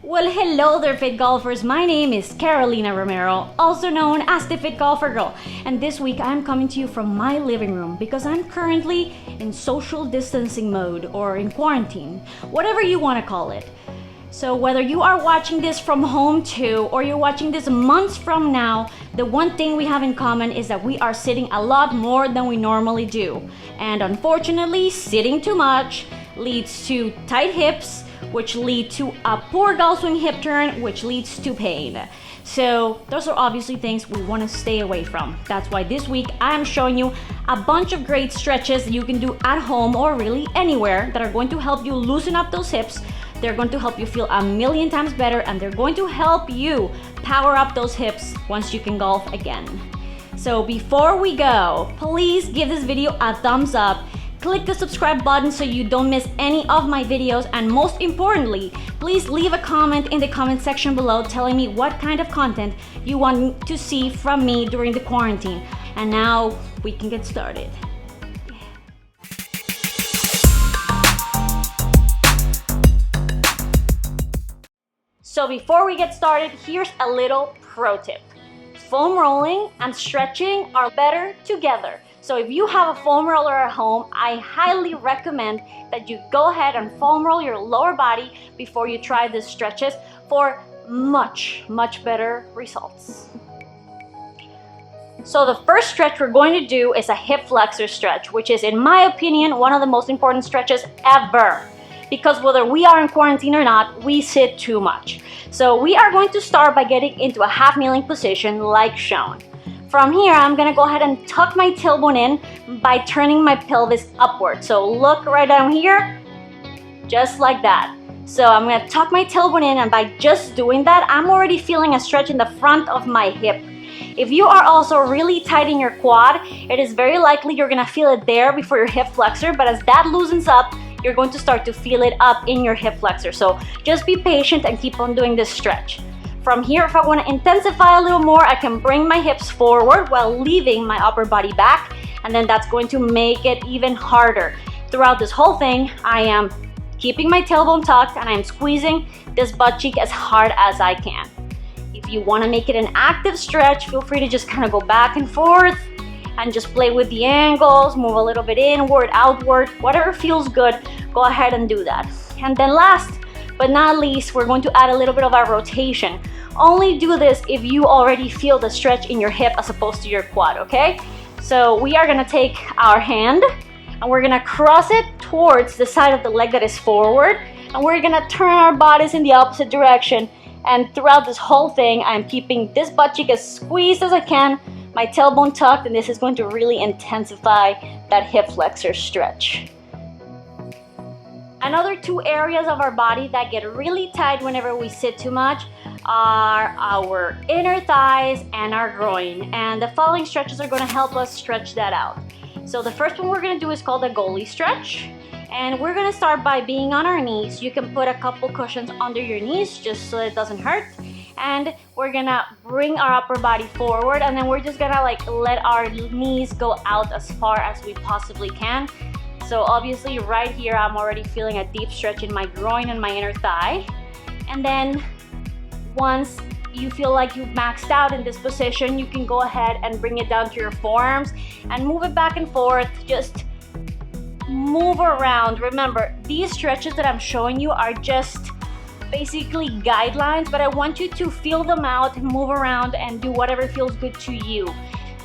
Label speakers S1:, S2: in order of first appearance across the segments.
S1: Well, hello there, Fit Golfers. My name is Carolina Romero, also known as the Fit Golfer Girl. And this week I'm coming to you from my living room because I'm currently in social distancing mode or in quarantine, whatever you want to call it. So whether you are watching this from home too, or you're watching this months from now, the one thing we have in common is that we are sitting a lot more than we normally do. And unfortunately, sitting too much leads to tight hips, which lead to a poor golf swing hip turn, which leads to pain. So those are obviously things we want to stay away from. That's why this week I'm showing you a bunch of great stretches you can do at home or really anywhere that are going to help you loosen up those hips. They're going to help you feel a million times better, and they're going to help you power up those hips once you can golf again. So before we go, please give this video a thumbs up. Click the subscribe button so you don't miss any of my videos, and most importantly, please leave a comment in the comment section below telling me what kind of content you want to see from me during the quarantine. And now we can get started. So before we get started, here's a little pro tip. Foam rolling and stretching are better together. So if you have a foam roller at home, I highly recommend that you go ahead and foam roll your lower body before you try these stretches for much better results. So the first stretch we're going to do is a hip flexor stretch, which is, in my opinion, one of the most important stretches ever. Because whether we are in quarantine or not, we sit too much. So we are going to start by getting into a half kneeling position like shown. From here, I'm gonna go ahead and tuck my tailbone in by turning my pelvis upward. So look right down here, just like that. So I'm gonna tuck my tailbone in, and by just doing that, I'm already feeling a stretch in the front of my hip. If you are also really tight in your quad, it is very likely you're gonna feel it there before your hip flexor, but as that loosens up, you're going to start to feel it up in your hip flexor. So just be patient and keep on doing this stretch. From here, if I want to intensify a little more, I can bring my hips forward while leaving my upper body back, and then that's going to make it even harder. Throughout this whole thing, I am keeping my tailbone tucked and I'm squeezing this butt cheek as hard as I can. If you want to make it an active stretch, feel free to just kind of go back and forth and just play with the angles, move a little bit inward, outward, whatever feels good, go ahead and do that. And then last but not least, we're going to add a little bit of our rotation. Only do this if you already feel the stretch in your hip as opposed to your quad, okay? So we are gonna take our hand and we're gonna cross it towards the side of the leg that is forward, and we're gonna turn our bodies in the opposite direction. And throughout this whole thing, I'm keeping this butt cheek as squeezed as I can, my tailbone tucked, and this is going to really intensify that hip flexor stretch. Another two areas of our body that get really tight whenever we sit too much are our inner thighs and our groin. And the following stretches are going to help us stretch that out. So the first one we're going to do is called the goalie stretch. And we're going to start by being on our knees. You can put a couple cushions under your knees just so it doesn't hurt. And we're going to bring our upper body forward, and then we're just going to let our knees go out as far as we possibly can. So obviously right here, I'm already feeling a deep stretch in my groin and my inner thigh. And then once you feel like you've maxed out in this position, you can go ahead and bring it down to your forearms and move it back and forth. Just move around. Remember, these stretches that I'm showing you are just basically guidelines, but I want you to feel them out, move around, and do whatever feels good to you.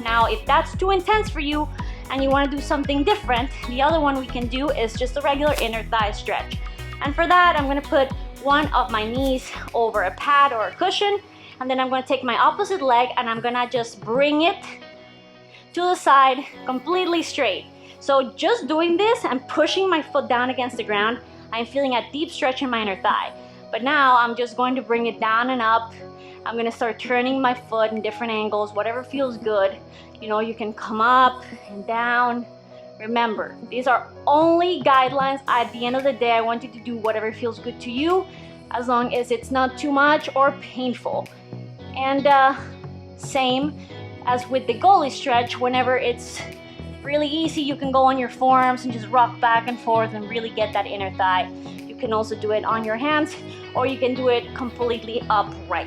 S1: Now, if that's too intense for you, and you want to do something different, the other one we can do is just a regular inner thigh stretch. And for that, I'm going to put one of my knees over a pad or a cushion, and then I'm going to take my opposite leg and I'm going to just bring it to the side completely straight. So just doing this and pushing my foot down against the ground, I'm feeling a deep stretch in my inner thigh. But now I'm just going to bring it down and up. I'm going to start turning my foot in different angles, whatever feels good. You know, you can come up and down. Remember, these are only guidelines. At the end of the day, I want you to do whatever feels good to you, as long as it's not too much or painful. And same as with the goalie stretch, whenever it's really easy, you can go on your forearms and just rock back and forth and really get that inner thigh. You can also do it on your hands, or you can do it completely upright.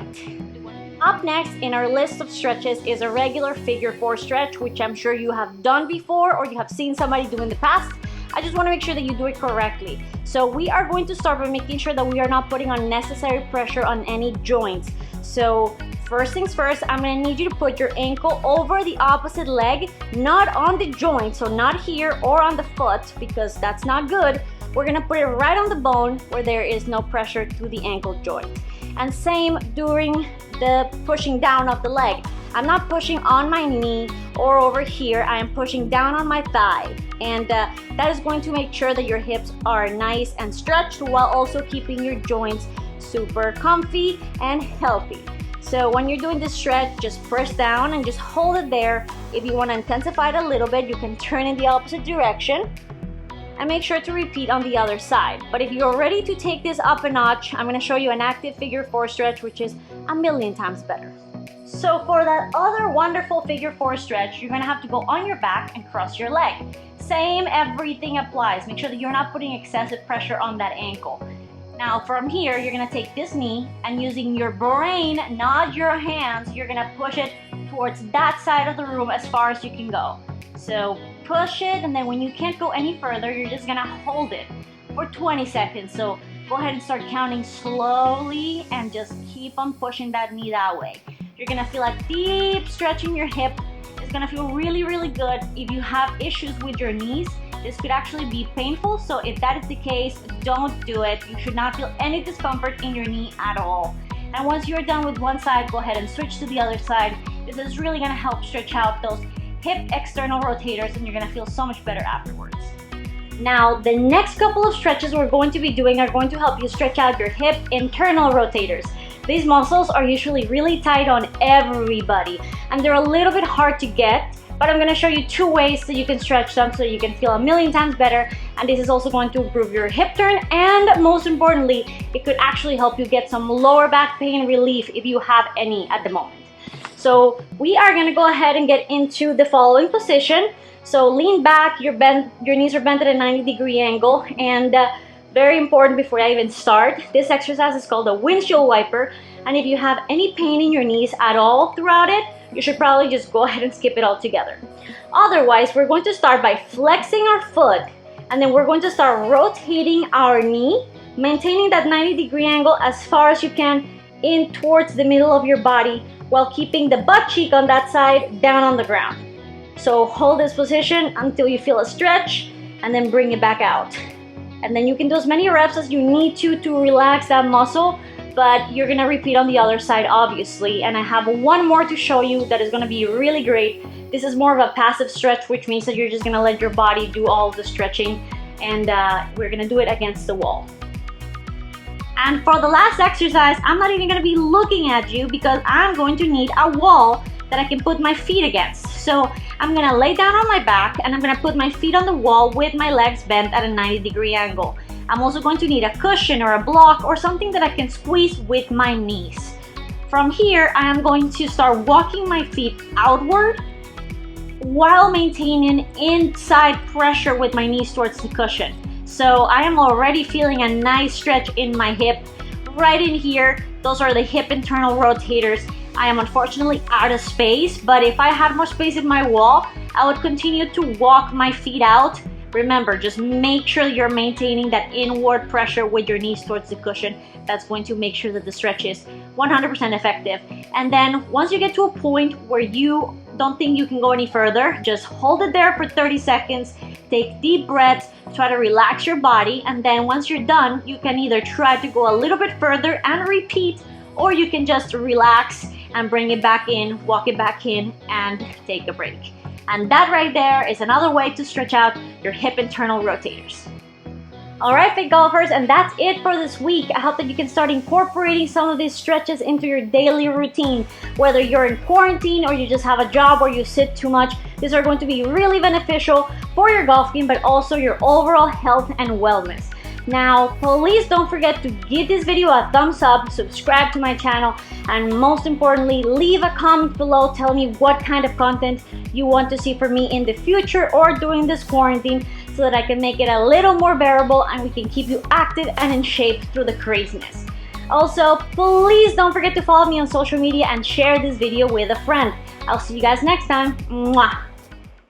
S1: Up next in our list of stretches is a regular figure 4 stretch, which I'm sure you have done before or you have seen somebody do in the past. I just want to make sure that you do it correctly. So we are going to start by making sure that we are not putting unnecessary pressure on any joints. So first things first, I'm going to need you to put your ankle over the opposite leg, not on the joint, so not here or on the foot, because that's not good. We're going to put it right on the bone where there is no pressure to the ankle joint. And same during the pushing down of the leg. I'm not pushing on my knee or over here. I am pushing down on my thigh. And that is going to make sure that your hips are nice and stretched while also keeping your joints super comfy and healthy. So when you're doing this stretch, just press down and just hold it there. If you want to intensify it a little bit, you can turn in the opposite direction. And make sure to repeat on the other side. But if you're ready to take this up a notch, I'm going to show you an active figure 4 stretch, which is a million times better. So for that other wonderful figure 4 stretch, you're going to have to go on your back and cross your leg. Same, everything applies. Make sure that you're not putting excessive pressure on that ankle. Now from here, you're going to take this knee and using your brain, not your hands, you're going to push it towards that side of the room as far as you can go. So push it, and then when you can't go any further, you're just gonna hold it for 20 seconds. So go ahead and start counting slowly and just keep on pushing that knee that way. You're gonna feel a deep stretch in your hip. It's gonna feel really, really good. If you have issues with your knees, this could actually be painful. So if that is the case, don't do it. You should not feel any discomfort in your knee at all. And once you're done with one side, go ahead and switch to the other side. This is really gonna help stretch out those hip external rotators, and you're gonna feel so much better afterwards. Now, the next couple of stretches we're going to be doing are going to help you stretch out your hip internal rotators. These muscles are usually really tight on everybody, and they're a little bit hard to get, but I'm gonna show you 2 ways that you can stretch them so you can feel a million times better, and this is also going to improve your hip turn, and most importantly, it could actually help you get some lower back pain relief if you have any at the moment. So we are going to go ahead and get into the following position. So lean back, your knees are bent at a 90-degree angle, and very important before I even start, this exercise is called a windshield wiper, and if you have any pain in your knees at all throughout it, you should probably just go ahead and skip it altogether. Otherwise, we're going to start by flexing our foot, and then we're going to start rotating our knee, maintaining that 90-degree angle as far as you can in towards the middle of your body, while keeping the butt cheek on that side down on the ground. So hold this position until you feel a stretch, and then bring it back out. And then you can do as many reps as you need to relax that muscle, but you're gonna repeat on the other side, obviously. And I have one more to show you that is gonna be really great. This is more of a passive stretch, which means that you're just gonna let your body do all the stretching, and we're gonna do it against the wall. And for the last exercise, I'm not even going to be looking at you because I'm going to need a wall that I can put my feet against. So I'm going to lay down on my back and I'm going to put my feet on the wall with my legs bent at a 90-degree angle. I'm also going to need a cushion or a block or something that I can squeeze with my knees. From here, I am going to start walking my feet outward while maintaining inside pressure with my knees towards the cushion. So I am already feeling a nice stretch in my hip right in here. Those are the hip internal rotators. I am unfortunately out of space, but if I had more space in my wall, I would continue to walk my feet out. Remember, just make sure you're maintaining that inward pressure with your knees towards the cushion. That's going to make sure that the stretch is 100% effective. And then once you get to a point where you don't think you can go any further, just hold it there for 30 seconds, take deep breaths, try to relax your body, and then once you're done, you can either try to go a little bit further and repeat, or you can just relax and bring it back in, walk it back in, and take a break. And that right there is another way to stretch out your hip internal rotators. Alright, fit golfers, and that's it for this week. I hope that you can start incorporating some of these stretches into your daily routine. Whether you're in quarantine or you just have a job where you sit too much, these are going to be really beneficial for your golf game, but also your overall health and wellness. Now, please don't forget to give this video a thumbs up, subscribe to my channel, and most importantly, leave a comment below telling me what kind of content you want to see from me in the future or during this quarantine, so that I can make it a little more bearable and we can keep you active and in shape through the craziness. Also, please don't forget to follow me on social media and share this video with a friend. I'll see you guys next time. Mwah!